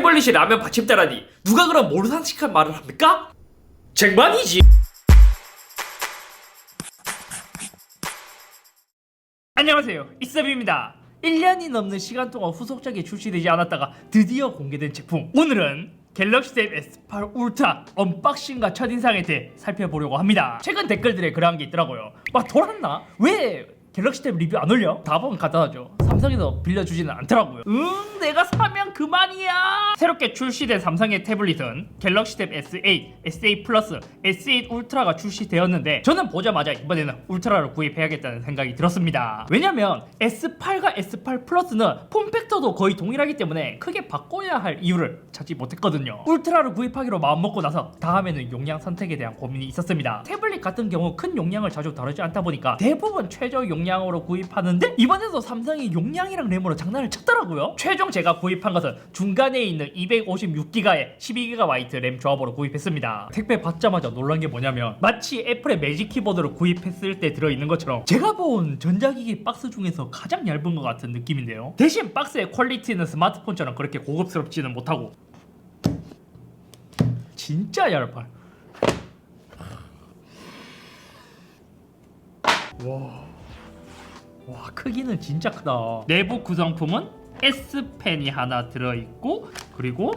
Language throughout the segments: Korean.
태블릿이 라면 받침대라니 누가 그런 모르상식한 말을 합니까? 쟁반이지. 안녕하세요, 이쌤입니다. 1년이 넘는 시간 동안 후속작이 출시되지 않았다가 드디어 공개된 제품, 오늘은 갤럭시 탭 S8 울트라 언박싱과 첫인상에 대해 살펴보려고 합니다. 최근 댓글들에 그런 게 있더라고요. 막 돌았나? 왜 갤럭시 탭 리뷰 안 올려? 답은 간단하죠. 삼성에서 빌려주지는 않더라고요. 내가 사면 그만이야. 새롭게 출시된 삼성의 태블릿은 갤럭시 탭 S8, S8 플러스, S8 울트라가 출시되었는데 저는 보자마자 이번에는 울트라를 구입해야겠다는 생각이 들었습니다. 왜냐면 S8과 S8 플러스는 폼팩터도 거의 동일하기 때문에 크게 바꿔야 할 이유를 찾지 못했거든요. 울트라를 구입하기로 마음먹고 나서 다음에는 용량 선택에 대한 고민이 있었습니다. 태블릿 같은 경우 큰 용량을 자주 다루지 않다 보니까 대부분 최저 용량으로 구입하는데 이번에도 삼성이 용량이랑 램으로 장난을 쳤더라고요. 최종 제가 구입한 것은 중간에 있는 256기가의 12GB 램 조합으로 구입했습니다. 택배 받자마자 놀란 게 뭐냐면 마치 애플의 매직 키보드를 구입했을 때 들어있는 것처럼 제가 본 전자기기 박스 중에서 가장 얇은 것 같은 느낌인데요. 대신 박스의 퀄리티는 스마트폰처럼 그렇게 고급스럽지는 못하고 진짜 얇아요. 와, 크기는 진짜 크다. 내부 구성품은 S펜이 하나 들어있고, 그리고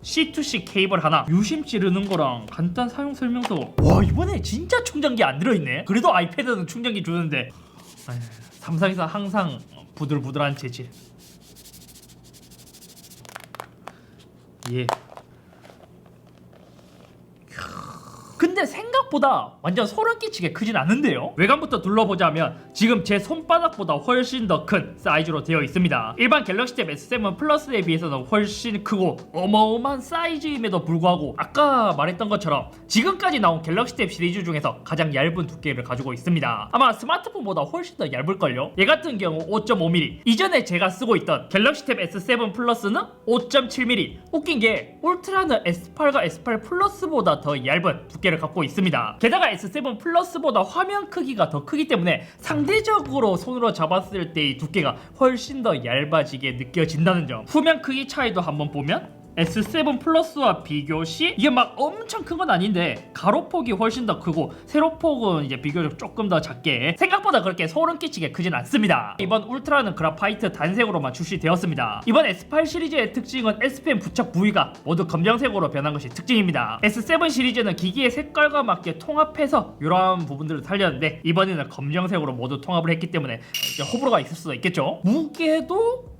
C2C 케이블 하나, 유심 찌르는 거랑 간단 사용 설명서. 와, 이번에 진짜 충전기 안 들어있네. 그래도 아이패드는 충전기 주는데 삼성에서 항상 부들부들한 재질. 예. 근데 생각보다 완전 소름 끼치게 크진 않은데요. 외관부터 둘러보자면 지금 제 손바닥보다 훨씬 더 큰 사이즈로 되어 있습니다. 일반 갤럭시 탭 S7 플러스에 비해서는 훨씬 크고 어마어마한 사이즈임에도 불구하고 아까 말했던 것처럼 지금까지 나온 갤럭시 탭 시리즈 중에서 가장 얇은 두께를 가지고 있습니다. 아마 스마트폰보다 훨씬 더 얇을걸요. 얘 같은 경우 5.5mm, 이전에 제가 쓰고 있던 갤럭시 탭 S7 플러스는 5.7mm. 웃긴 게 울트라는 S8과 S8 플러스보다 더 얇은 두께를 갖고 있습니다. 게다가 S7 플러스보다 화면 크기가 더 크기 때문에 상대적으로 손으로 잡았을 때의 두께가 훨씬 더 얇아지게 느껴진다는 점. 후면 크기 차이도 한번 보면 S7 플러스와 비교시 이게 막 엄청 큰 건 아닌데 가로폭이 훨씬 더 크고 세로폭은 이제 비교적 조금 더 작게, 생각보다 그렇게 소름 끼치게 크진 않습니다. 이번 울트라는 그라파이트 단색으로만 출시되었습니다. 이번 S8 시리즈의 특징은 S펜 부착 부위가 모두 검정색으로 변한 것이 특징입니다. S7 시리즈는 기기의 색깔과 맞게 통합해서 이러한 부분들을 살렸는데 이번에는 검정색으로 모두 통합을 했기 때문에 호불호가 있을 수도 있겠죠. 무게도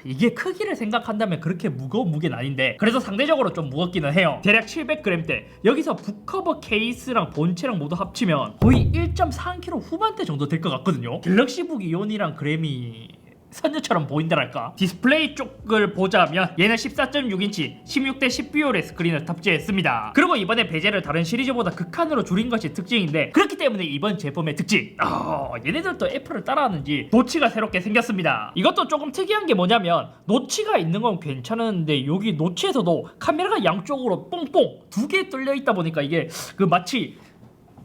이게 크기를 생각한다면 그렇게 무거운 무게는 아닌데 그래서 상대적으로 좀 무겁기는 해요. 대략 700g대. 여기서 북커버 케이스랑 본체랑 모두 합치면 거의 1.4kg 후반대 정도 될 것 같거든요. 갤럭시북 이온이랑 그램이 선녀처럼 보인다랄까. 디스플레이 쪽을 보자면 얘는 14.6인치 16대 10비율의 스크린을 탑재했습니다. 그리고 이번에 베젤을 다른 시리즈보다 극한으로 줄인 것이 특징인데 그렇기 때문에 이번 제품의 특징, 얘네들도 애플을 따라하는지 노치가 새롭게 생겼습니다. 이것도 조금 특이한 게 뭐냐면 노치가 있는 건 괜찮은데 여기 노치에서도 카메라가 양쪽으로 뽕뽕 두 개 뚫려 있다 보니까 이게 마치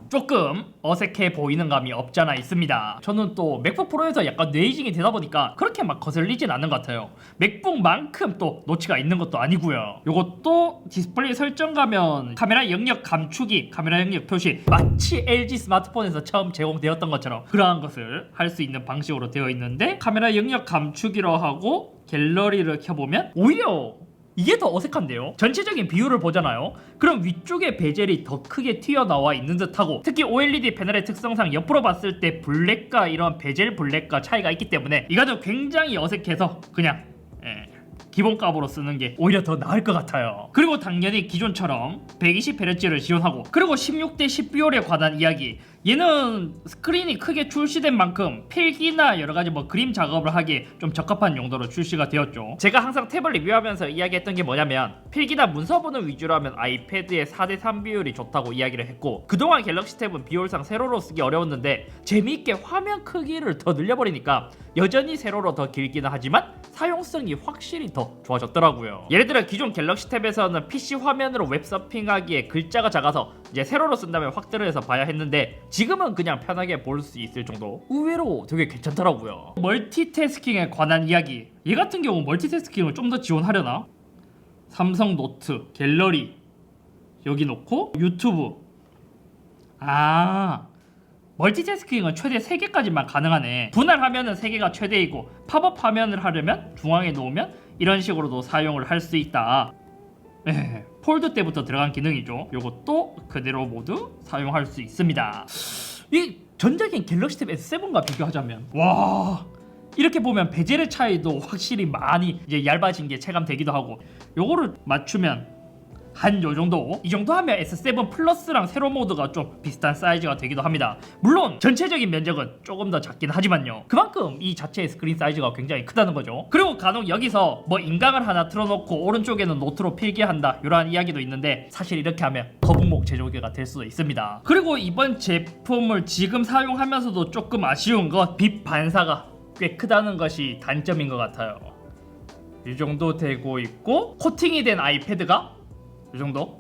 조금 어색해 보이는 감이 없잖아 있습니다. 저는 또 맥북 프로에서 약간 뇌이징이 되다 보니까 그렇게 막 거슬리진 않는 것 같아요. 맥북만큼 또 노치가 있는 것도 아니고요. 요것도 디스플레이 설정 가면 카메라 영역 감추기, 카메라 영역 표시, 마치 LG 스마트폰에서 처음 제공되었던 것처럼 그러한 것을 할 수 있는 방식으로 되어 있는데 카메라 영역 감추기로 하고 갤러리를 켜보면 오히려 이게 더 어색한데요. 전체적인 비율을 보잖아요. 그럼 위쪽에 베젤이 더 크게 튀어나와 있는 듯하고 특히 OLED 패널의 특성상 옆으로 봤을 때 블랙과 이런 베젤 블랙과 차이가 있기 때문에 이거는 굉장히 어색해서 그냥 기본값으로 쓰는 게 오히려 더 나을 것 같아요. 그리고 당연히 기존처럼 120Hz를 지원하고 그리고 16대 10비율에 관한 이야기, 얘는 스크린이 크게 출시된 만큼 필기나 여러가지 그림 작업을 하기에 좀 적합한 용도로 출시가 되었죠. 제가 항상 탭을 리뷰하면서 이야기했던 게 뭐냐면 필기나 문서 보는 위주로 하면 아이패드의 4대3 비율이 좋다고 이야기를 했고 그동안 갤럭시 탭은 비율상 세로로 쓰기 어려웠는데 재미있게 화면 크기를 더 늘려버리니까 여전히 세로로 더 길기는 하지만 사용성이 확실히 더 좋아졌더라고요. 예를 들어 기존 갤럭시 탭에서는 PC 화면으로 웹서핑하기에 글자가 작아서 이제 세로로 쓴다면 확대를 해서 봐야 했는데 지금은 그냥 편하게 볼 수 있을 정도. 의외로 되게 괜찮더라고요. 멀티태스킹에 관한 이야기. 얘 같은 경우 멀티태스킹을 좀 더 지원하려나? 삼성 노트, 갤러리 여기 놓고 유튜브. 멀티태스킹은 최대 3개까지만 가능하네. 분할 화면은 3개가 최대이고 팝업 화면을 하려면 중앙에 놓으면 이런 식으로도 사용을 할 수 있다. 폴드 때부터 들어간 기능이죠. 요것도 그대로 모두 사용할 수 있습니다. 이 전작인 갤럭시 탭 S7과 비교하자면 와, 이렇게 보면 베젤의 차이도 확실히 많이 이제 얇아진 게 체감되기도 하고, 요거를 맞추면 한 요정도? 이 정도 하면 S7 플러스랑 세로 모드가 좀 비슷한 사이즈가 되기도 합니다. 물론 전체적인 면적은 조금 더 작긴 하지만요, 그만큼 이 자체의 스크린 사이즈가 굉장히 크다는 거죠. 그리고 간혹 여기서 뭐 인강을 하나 틀어놓고 오른쪽에는 노트로 필기한다 이러한 이야기도 있는데, 사실 이렇게 하면 거북목 제조기가 될 수도 있습니다. 그리고 이번 제품을 지금 사용하면서도 조금 아쉬운 건 빛 반사가 꽤 크다는 것이 단점인 것 같아요. 이 정도 되고 있고 코팅이 된 아이패드가 이 정도?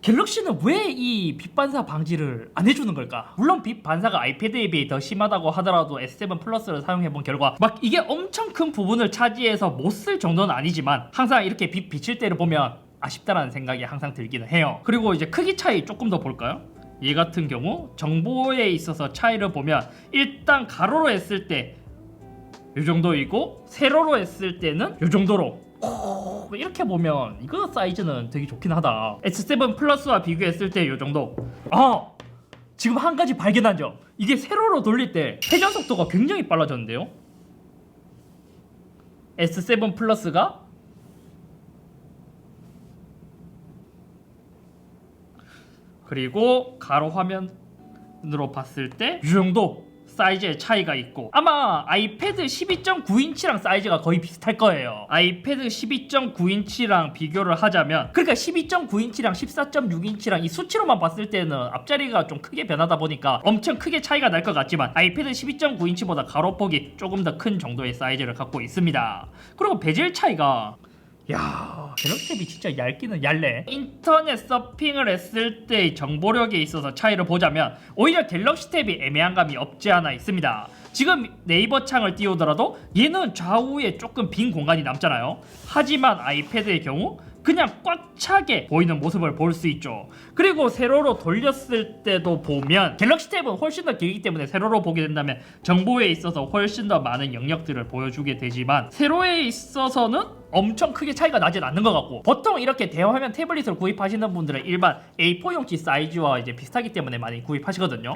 갤럭시는 왜 이 빛 반사 방지를 안 해주는 걸까? 물론 빛 반사가 아이패드에 비해 더 심하다고 하더라도 S7 플러스를 사용해본 결과 막 이게 엄청 큰 부분을 차지해서 못 쓸 정도는 아니지만 항상 이렇게 빛 비칠 때를 보면 아쉽다라는 생각이 항상 들기는 해요. 그리고 이제 크기 차이 조금 더 볼까요? 얘 같은 경우 정보에 있어서 차이를 보면 일단 가로로 했을 때 이 정도이고 세로로 했을 때는 이 정도로, 이렇게 보면 이거 사이즈는 되게 좋긴 하다. S7 플러스와 비교했을 때 이 정도. 지금 한 가지 발견한 점, 이게 세로로 돌릴 때 회전 속도가 굉장히 빨라졌는데요. S7 플러스가 그리고 가로 화면으로 봤을 때 이 정도 사이즈의 차이가 있고, 아마 아이패드 12.9인치랑 사이즈가 거의 비슷할 거예요. 아이패드 12.9인치랑 비교를 하자면, 그러니까 12.9인치랑 14.6인치랑 이 수치로만 봤을 때는 앞자리가 좀 크게 변하다 보니까 엄청 크게 차이가 날 것 같지만 아이패드 12.9인치보다 가로폭이 조금 더 큰 정도의 사이즈를 갖고 있습니다. 그리고 베젤 차이가, 야, 갤럭시 탭이 진짜 얇기는 얇네. 인터넷 서핑을 했을 때의 정보력에 있어서 차이를 보자면 오히려 갤럭시 탭이 애매한 감이 없지 않아 있습니다. 지금 네이버 창을 띄우더라도 얘는 좌우에 조금 빈 공간이 남잖아요. 하지만 아이패드의 경우 그냥 꽉 차게 보이는 모습을 볼 수 있죠. 그리고 세로로 돌렸을 때도 보면 갤럭시 탭은 훨씬 더 길기 때문에 세로로 보게 된다면 정보에 있어서 훨씬 더 많은 영역들을 보여주게 되지만, 세로에 있어서는 엄청 크게 차이가 나진 않는 것 같고, 보통 이렇게 대화면 태블릿을 구입하시는 분들은 일반 A4용지 사이즈와 이제 비슷하기 때문에 많이 구입하시거든요.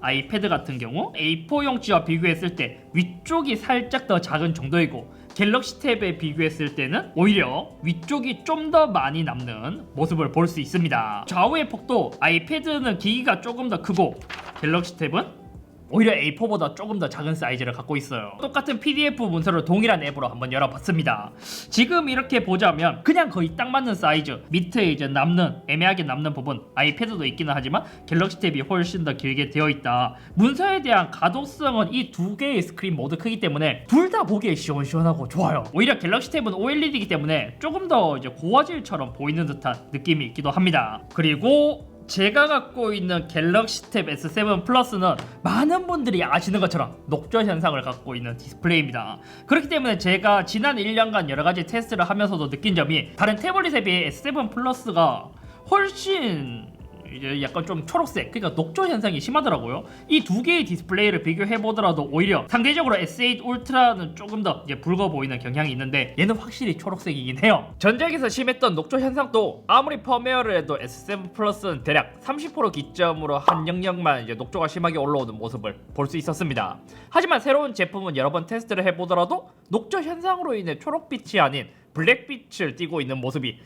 아이패드 같은 경우 A4용지와 비교했을 때 위쪽이 살짝 더 작은 정도이고, 갤럭시 탭에 비교했을 때는 오히려 위쪽이 좀 더 많이 남는 모습을 볼 수 있습니다. 좌우의 폭도 아이패드는 길이가 조금 더 크고 갤럭시 탭은 오히려 A4보다 조금 더 작은 사이즈를 갖고 있어요. 똑같은 PDF 문서를 동일한 앱으로 한번 열어봤습니다. 지금 이렇게 보자면 그냥 거의 딱 맞는 사이즈, 밑에 이제 남는 애매하게 남는 부분 아이패드도 있기는 하지만 갤럭시 탭이 훨씬 더 길게 되어 있다. 문서에 대한 가독성은 이 두 개의 스크린 모두 크기 때문에 둘 다 보기에 시원시원하고 좋아요. 오히려 갤럭시 탭은 OLED이기 때문에 조금 더 이제 고화질처럼 보이는 듯한 느낌이 있기도 합니다. 그리고 제가 갖고 있는 갤럭시 탭 S7 플러스는 많은 분들이 아시는 것처럼 녹조 현상을 갖고 있는 디스플레이입니다. 그렇기 때문에 제가 지난 1년간 여러가지 테스트를 하면서도 느낀 점이, 다른 태블릿에 비해 S7 플러스가 훨씬 이제 약간 좀 초록색, 그러니까 녹조 현상이 심하더라고요. 이 두 개의 디스플레이를 비교해 보더라도 오히려 상대적으로 S8 울트라는 조금 더 이제 붉어 보이는 경향이 있는데 얘는 확실히 초록색이긴 해요. 전작에서 심했던 녹조 현상도 아무리 펌웨어를 해도 S7 플러스는 대략 30% 기점으로 한 영역만 이제 녹조가 심하게 올라오는 모습을 볼 수 있었습니다. 하지만 새로운 제품은 여러 번 테스트를 해보더라도 녹조 현상으로 인해 초록빛이 아닌 블랙빛을 띠고 있는 모습이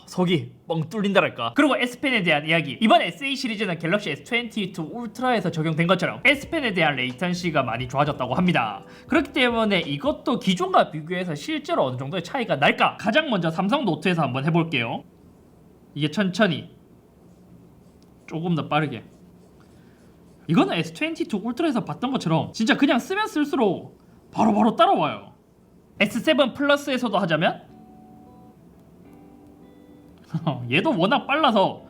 속이 뻥 뚫린다랄까. 그리고 S펜에 대한 이야기, 이번 S8 시리즈는 갤럭시 S22 울트라에서 적용된 것처럼 S펜에 대한 레이턴시가 많이 좋아졌다고 합니다. 그렇기 때문에 이것도 기존과 비교해서 실제로 어느 정도의 차이가 날까? 가장 먼저 삼성 노트에서 한번 해볼게요. 이게 천천히 조금 더 빠르게, 이거는 S22 울트라에서 봤던 것처럼 진짜 그냥 쓰면 쓸수록 바로바로 따라와요. S7 플러스에서도 하자면 얘도 워낙 빨라서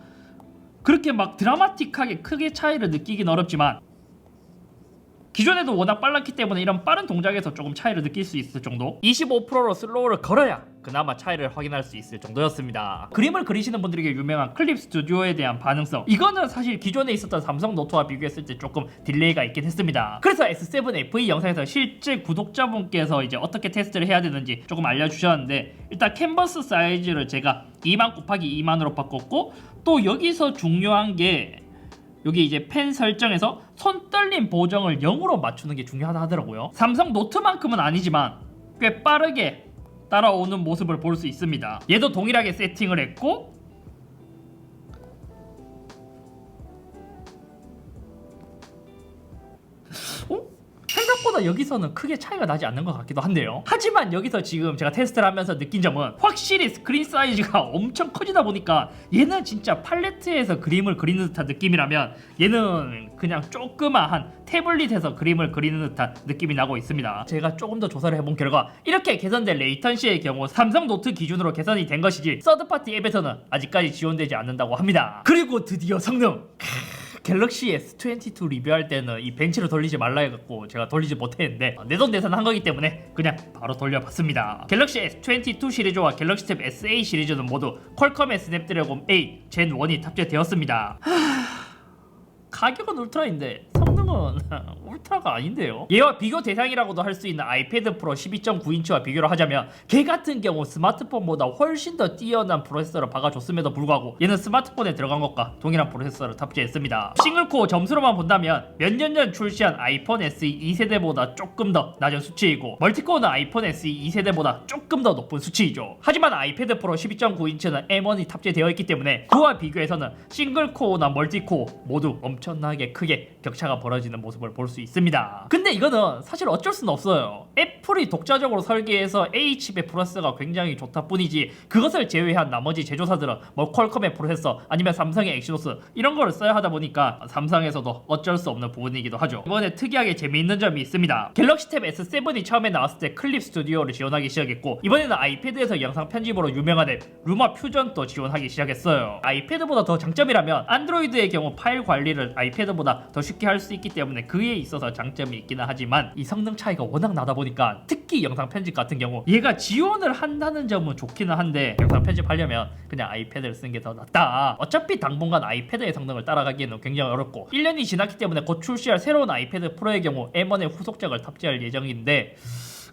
그렇게 막 드라마틱하게 크게 차이를 느끼긴 어렵지만 기존에도 워낙 빨랐기 때문에 이런 빠른 동작에서 조금 차이를 느낄 수 있을 정도. 25%로 슬로우를 걸어야 그나마 차이를 확인할 수 있을 정도였습니다. 그림을 그리시는 분들에게 유명한 클립 스튜디오에 대한 반응성, 이거는 사실 기존에 있었던 삼성 노트와 비교했을 때 조금 딜레이가 있긴 했습니다. 그래서 S7 FE 영상에서 실제 구독자분께서 이제 어떻게 테스트를 해야 되는지 조금 알려주셨는데, 일단 캔버스 사이즈를 제가 2만 곱하기 2만으로 바꿨고, 또 여기서 중요한 게 여기 이제 펜 설정에서 손떨림 보정을 0으로 맞추는 게 중요하다 하더라고요. 삼성 노트만큼은 아니지만 꽤 빠르게 따라오는 모습을 볼 수 있습니다. 얘도 동일하게 세팅을 했고, 생각보다 여기서는 크게 차이가 나지 않는 것 같기도 한데요. 하지만 여기서 지금 제가 테스트를 하면서 느낀 점은 확실히 스크린 사이즈가 엄청 커지다 보니까 얘는 진짜 팔레트에서 그림을 그리는 듯한 느낌이라면 얘는 그냥 조그마한 태블릿에서 그림을 그리는 듯한 느낌이 나고 있습니다. 제가 조금 더 조사를 해본 결과 이렇게 개선된 레이턴시의 경우 삼성 노트 기준으로 개선이 된 것이지 서드파티 앱에서는 아직까지 지원되지 않는다고 합니다. 그리고 드디어 성능! 갤럭시 S22 리뷰할 때는 이 벤치를 돌리지 말라 해갖고 제가 돌리지 못했는데 내돈내산 한 거기 때문에 그냥 바로 돌려봤습니다. 갤럭시 S22 시리즈와 갤럭시 탭 SA 시리즈는 모두 퀄컴의 스냅드래곤 8 젠 1이 탑재되었습니다. 가격은 울트라인데 성능은 울트라가 아닌데요. 얘와 비교 대상이라고도 할 수 있는 아이패드 프로 12.9인치와 비교를 하자면 걔 같은 경우 스마트폰보다 훨씬 더 뛰어난 프로세서를 박아줬음에도 불구하고 얘는 스마트폰에 들어간 것과 동일한 프로세서를 탑재했습니다. 싱글코어 점수로만 본다면 몇 년 전 출시한 아이폰 SE 2세대보다 조금 더 낮은 수치이고, 멀티코어는 아이폰 SE 2세대보다 조금 더 높은 수치이죠. 하지만 아이패드 프로 12.9인치는 M1이 탑재되어 있기 때문에 그와 비교해서는 싱글코어나 멀티코어 모두 엄청나게 크게 격차가 벌어지는 모습을 볼 수 있습니다. 근데 이거는 사실 어쩔 수는 없어요. 애플이 독자적으로 설계해서 A칩의 프로세서가 굉장히 좋다 뿐이지, 그것을 제외한 나머지 제조사들은 뭐 퀄컴의 프로세서 아니면 삼성의 엑시노스 이런 거를 써야 하다 보니까 삼성에서도 어쩔 수 없는 부분이기도 하죠. 이번에 특이하게 재미있는 점이 있습니다. 갤럭시 탭 S7이 처음에 나왔을 때 클립 스튜디오를 지원하기 시작했고, 이번에는 아이패드에서 영상 편집으로 유명한 앱 루마 퓨전도 지원하기 시작했어요. 아이패드보다 더 장점이라면 안드로이드의 경우 파일 관리를 아이패드보다 더 쉽게 할 수 있기 때문에 그에 있어서 장점이 있기는 하지만 이 성능 차이가 워낙 나다 보니까 특히 영상 편집 같은 경우 얘가 지원을 한다는 점은 좋기는 한데, 영상 편집하려면 그냥 아이패드를 쓰는 게 더 낫다. 어차피 당분간 아이패드의 성능을 따라가기에는 굉장히 어렵고 1년이 지났기 때문에 곧 출시할 새로운 아이패드 프로의 경우 M1의 후속작을 탑재할 예정인데,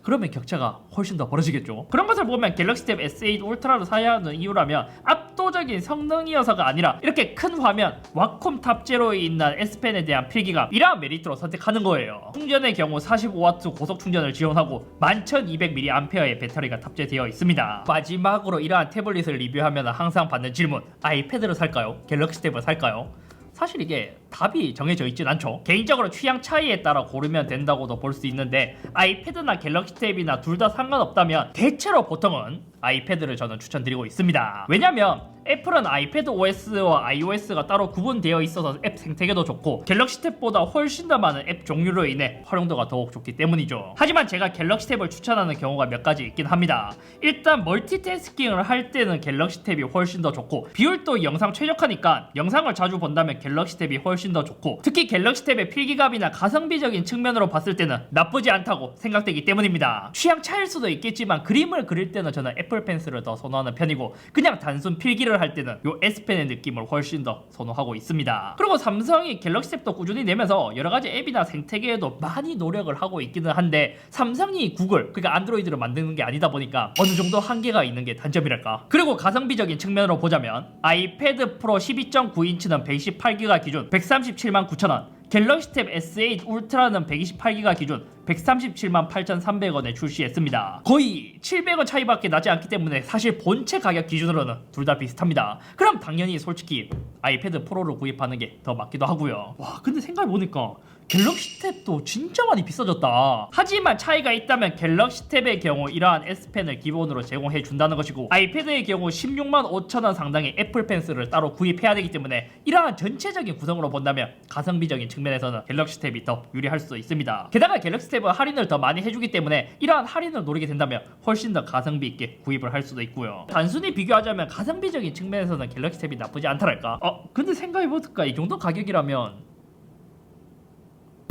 그러면 격차가 훨씬 더 벌어지겠죠. 그런 것을 보면 갤럭시 탭 S8 울트라를 사야 하는 이유라면 압도적인 성능이어서가 아니라 이렇게 큰 화면, 와콤 탑재로 있는 S펜에 대한 필기감, 이러한 메리트로 선택하는 거예요. 충전의 경우 45W 고속 충전을 지원하고 11200mAh의 배터리가 탑재되어 있습니다. 마지막으로 이러한 태블릿을 리뷰하면 항상 받는 질문, 아이패드를 살까요? 갤럭시 탭을 살까요? 사실 이게 답이 정해져 있진 않죠. 개인적으로 취향 차이에 따라 고르면 된다고도 볼 수 있는데, 아이패드나 갤럭시 탭이나 둘 다 상관없다면 대체로 보통은 아이패드를 저는 추천드리고 있습니다. 왜냐면 애플은 아이패드 OS와 iOS가 따로 구분되어 있어서 앱 생태계도 좋고 갤럭시 탭보다 훨씬 더 많은 앱 종류로 인해 활용도가 더욱 좋기 때문이죠. 하지만 제가 갤럭시 탭을 추천하는 경우가 몇 가지 있긴 합니다. 일단 멀티태스킹을 할 때는 갤럭시 탭이 훨씬 더 좋고, 비율도 영상 최적화니까 영상을 자주 본다면 갤럭시 탭이 훨씬 더 좋고, 특히 갤럭시 탭의 필기감이나 가성비적인 측면으로 봤을 때는 나쁘지 않다고 생각되기 때문입니다. 취향 차일 수도 있겠지만 그림을 그릴 때는 저는 애플 펜슬을 더 선호하는 편이고, 그냥 단순 필기를 할 때는 요 S펜의 느낌을 훨씬 더 선호하고 있습니다. 그리고 삼성이 갤럭시 탭도 꾸준히 내면서 여러가지 앱이나 생태계에도 많이 노력을 하고 있기는 한데, 삼성이 구글, 그러니까 안드로이드를 만드는 게 아니다 보니까 어느 정도 한계가 있는 게 단점이랄까. 그리고 가성비적인 측면으로 보자면 아이패드 프로 12.9인치는 128GB 기준 137만 9천원, 갤럭시 탭 S8 울트라는 128GB 기준 137만 8,300원에 출시했습니다. 거의 700원 차이밖에 나지 않기 때문에 사실 본체 가격 기준으로는 둘 다 비슷합니다. 그럼 당연히 솔직히 아이패드 프로를 구입하는 게 더 맞기도 하고요. 와, 근데 생각해보니까 갤럭시 탭도 진짜 많이 비싸졌다. 하지만 차이가 있다면 갤럭시 탭의 경우 이러한 S펜을 기본으로 제공해 준다는 것이고, 아이패드의 경우 16만 5천원 상당의 애플 펜슬을 따로 구입해야 되기 때문에 이러한 전체적인 구성으로 본다면 가성비적인 측면에서는 갤럭시 탭이 더 유리할 수도 있습니다. 게다가 갤럭시 탭은 할인을 더 많이 해주기 때문에 이러한 할인을 노리게 된다면 훨씬 더 가성비 있게 구입을 할 수도 있고요. 단순히 비교하자면 가성비적인 측면에서는 갤럭시 탭이 나쁘지 않더랄까. 근데 생각해보니까 이 정도 가격이라면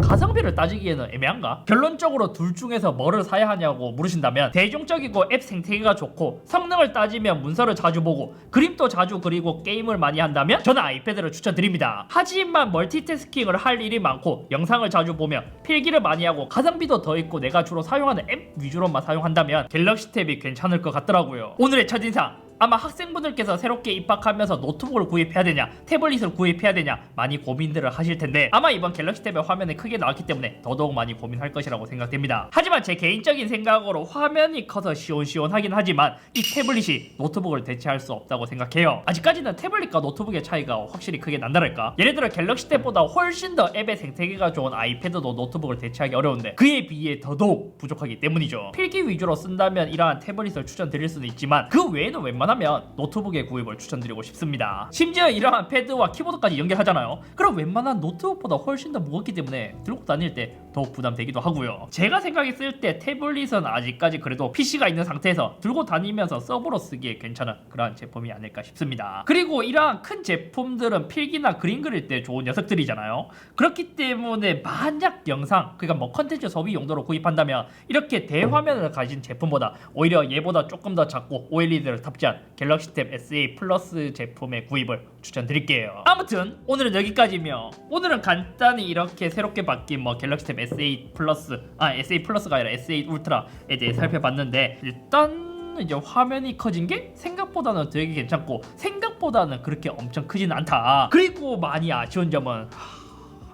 가성비를 따지기에는 애매한가? 결론적으로 둘 중에서 뭐를 사야 하냐고 물으신다면, 대중적이고 앱 생태계가 좋고 성능을 따지면 문서를 자주 보고 그림도 자주 그리고 게임을 많이 한다면 저는 아이패드를 추천드립니다. 하지만 멀티태스킹을 할 일이 많고 영상을 자주 보며 필기를 많이 하고 가성비도 더 있고 내가 주로 사용하는 앱 위주로만 사용한다면 갤럭시 탭이 괜찮을 것 같더라고요. 오늘의 첫인상, 아마 학생분들께서 새롭게 입학하면서 노트북을 구입해야 되냐 태블릿을 구입해야 되냐 많이 고민들을 하실 텐데, 아마 이번 갤럭시 탭의 화면이 크게 나왔기 때문에 더더욱 많이 고민할 것이라고 생각됩니다. 하지만 제 개인적인 생각으로 화면이 커서 시원시원하긴 하지만 이 태블릿이 노트북을 대체할 수 없다고 생각해요. 아직까지는 태블릿과 노트북의 차이가 확실히 크게 난다랄까. 예를 들어 갤럭시 탭보다 훨씬 더 앱의 생태계가 좋은 아이패드도 노트북을 대체하기 어려운데 그에 비해 더더욱 부족하기 때문이죠. 필기 위주로 쓴다면 이러한 태블릿을 추천드릴 수는 있지만 그 외에는 웬만하면 노트북의 구입을 추천드리고 싶습니다. 심지어 이러한 패드와 키보드까지 연결하잖아요. 그럼 웬만한 노트북보다 훨씬 더 무겁기 때문에 들고 다닐 때 더욱 부담되기도 하고요. 제가 생각했을 때 태블릿은 아직까지 그래도 PC가 있는 상태에서 들고 다니면서 서브로 쓰기에 괜찮은 그러한 제품이 아닐까 싶습니다. 그리고 이러한 큰 제품들은 필기나 그림 그릴 때 좋은 녀석들이잖아요. 그렇기 때문에 만약 영상, 그러니까 뭐 컨텐츠 소비 용도로 구입한다면 이렇게 대화면을 가진 제품보다 오히려 얘보다 조금 더 작고 OLED를 탑재한 갤럭시 탭 SA 플러스 제품의 구입을 추천드릴게요. 아무튼 오늘은 여기까지며, 오늘은 간단히 이렇게 새롭게 바뀐 뭐 갤럭시 탭 SA 플러스, SA 플러스가 아니라 SA 울트라에 대해 살펴봤는데, 일단 이제 화면이 커진 게 생각보다는 되게 괜찮고 생각보다는 그렇게 엄청 크진 않다. 그리고 많이 아쉬운 점은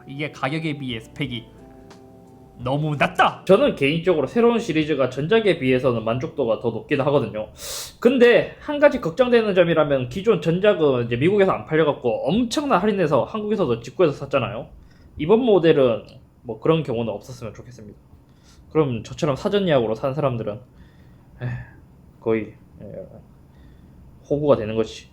이게 가격에 비해 스펙이 너무 낮다. 저는 개인적으로 새로운 시리즈가 전작에 비해서는 만족도가 더 높긴 하거든요. 근데 한 가지 걱정되는 점이라면, 기존 전작은 이제 미국에서 안 팔려갖고 엄청난 할인해서 한국에서도 직구해서 샀잖아요. 이번 모델은 뭐 그런 경우는 없었으면 좋겠습니다. 그럼 저처럼 사전 예약으로 산 사람들은 거의 호구가 되는 거지.